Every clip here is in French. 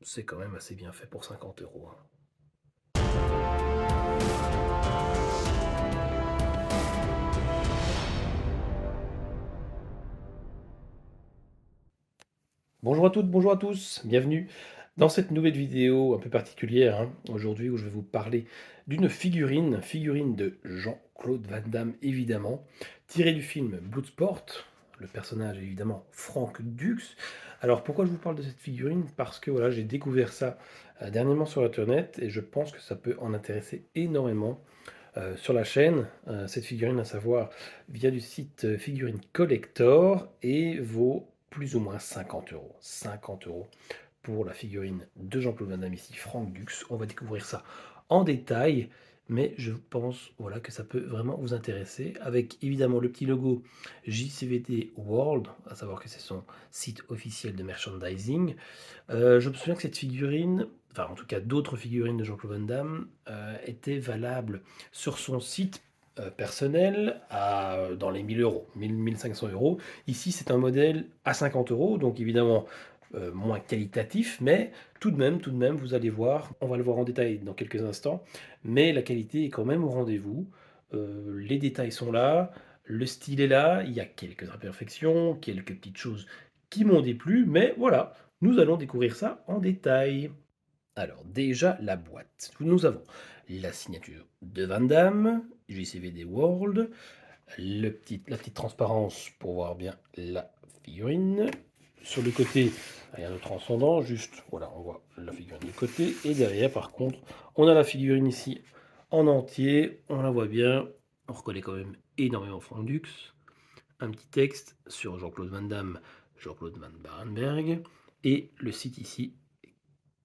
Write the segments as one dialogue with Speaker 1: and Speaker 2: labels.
Speaker 1: C'est quand même assez bien fait pour 50 €, hein. Bonjour à toutes, bonjour à tous, bienvenue dans cette nouvelle vidéo un peu particulière, hein, aujourd'hui où je vais vous parler d'une figurine de Jean-Claude Van Damme évidemment, tirée du film Bloodsport, le personnage évidemment Frank Dux. Alors pourquoi je vous parle de cette figurine? Parce que voilà, j'ai découvert ça dernièrement sur internet et je pense que ça peut en intéresser énormément sur la chaîne. Cette figurine, à savoir, via du site Figurine Collector et vaut plus ou moins 50 €. 50 € pour la figurine de Jean-Claude Van Damme ici, Frank Dux. On va découvrir ça en détail, mais je pense voilà, que ça peut vraiment vous intéresser, avec évidemment le petit logo JCVD World, à savoir que c'est son site officiel de merchandising. Je me souviens que cette figurine, enfin en tout cas d'autres figurines de Jean-Claude Van Damme, étaient valables sur son site personnel dans les 1 000 €, 1 500 €. Ici, c'est un modèle à 50 €, donc évidemment moins qualitatif, mais tout de même, vous allez voir, on va le voir en détail dans quelques instants, mais la qualité est quand même au rendez-vous. Les détails sont là, le style est là, il y a quelques imperfections, quelques petites choses qui m'ont déplu, mais voilà, nous allons découvrir ça en détail. Alors déjà la boîte. Nous avons la signature de Van Damme, JCVD World, la petite transparence pour voir bien la figurine. Sur le côté, rien de transcendant, juste voilà, on voit la figurine du côté. Et derrière, par contre, on a la figurine ici en entier. On la voit bien. On reconnaît quand même énormément Fondux. Un petit texte sur Jean-Claude Van Damme, Jean-Claude Van Barenberg. Et le site ici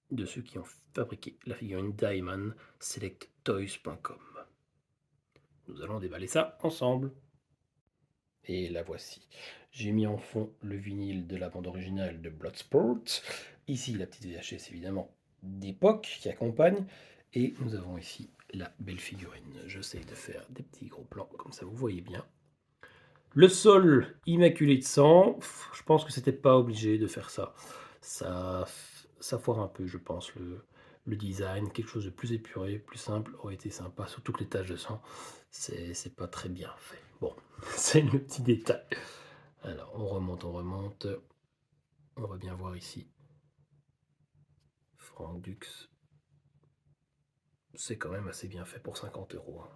Speaker 1: de ceux qui ont fabriqué la figurine Diamond, selecttoys.com. Nous allons déballer ça ensemble. Et la voici. J'ai mis en fond le vinyle de la bande originale de Bloodsport. Ici, la petite VHS évidemment d'époque qui accompagne. Et nous avons ici la belle figurine. J'essaie de faire des petits gros plans, comme ça vous voyez bien. Le sol immaculé de sang. Je pense que c'était pas obligé de faire ça. Ça foire un peu, je pense, le design. Quelque chose de plus épuré, plus simple aurait été sympa. Surtout que les taches de sang, c'est pas très bien fait. Bon, c'est le petit détail. Alors, on remonte, on remonte. On va bien voir ici. Frank Dux. C'est quand même assez bien fait pour 50 €, hein.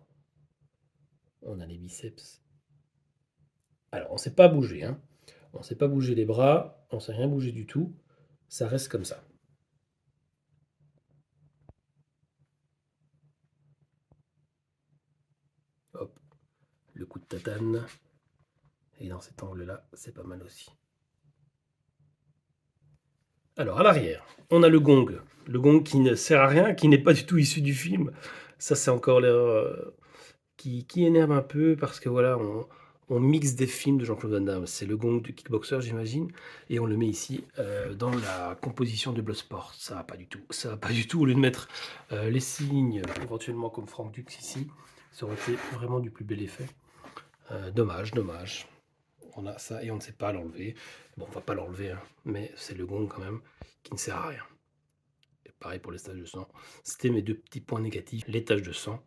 Speaker 1: On a les biceps. Alors, on ne s'est pas bougé, hein. On ne s'est pas bougé les bras, on ne s'est rien bougé du tout. Ça reste comme ça. Hop, le coup de tatane. Et dans cet angle-là, c'est pas mal aussi. Alors, à l'arrière, on a le gong. Le gong qui ne sert à rien, qui n'est pas du tout issu du film. Ça, c'est encore l'erreur qui énerve un peu parce que voilà, on mixe des films de Jean-Claude Van Damme. C'est le gong du kickboxer, j'imagine, et on le met ici dans la composition de Bloodsport. Ça va pas du tout. Ça va pas du tout. Au lieu de mettre les signes, éventuellement comme Frank Dux ici, ça aurait été vraiment du plus bel effet. Dommage, dommage. On a ça et on ne sait pas l'enlever. Bon, on va pas l'enlever, hein, mais c'est le gong quand même qui ne sert à rien. Et pareil pour les taches de sang. C'était mes deux petits points négatifs, les taches de sang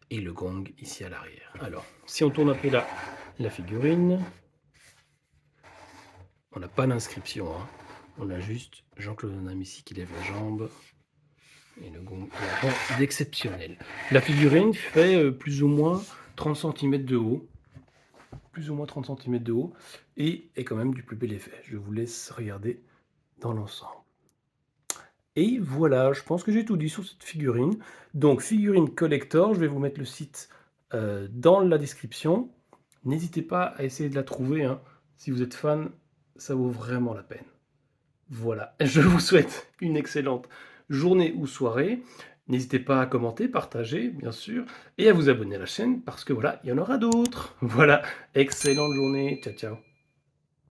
Speaker 1: et le gong ici à l'arrière. Alors, si on tourne un peu la figurine, on n'a pas l'inscription, hein. On a juste Jean-Claude Van Damme ici qui lève la jambe et le gong est rien d'exceptionnel. La figurine fait plus ou moins 30 cm de haut. Plus ou moins 30 cm de haut et est quand même du plus bel effet. Je vous laisse regarder dans l'ensemble. Et voilà, je pense que j'ai tout dit sur cette figurine. Donc figurine collector, je vais vous mettre le site dans la description. N'hésitez pas à essayer de la trouver, hein. Si vous êtes fan, ça vaut vraiment la peine. Voilà, je vous souhaite une excellente journée ou soirée. N'hésitez pas à commenter, partager, bien sûr, et à vous abonner à la chaîne parce que voilà, il y en aura d'autres. Voilà, excellente journée, ciao ciao.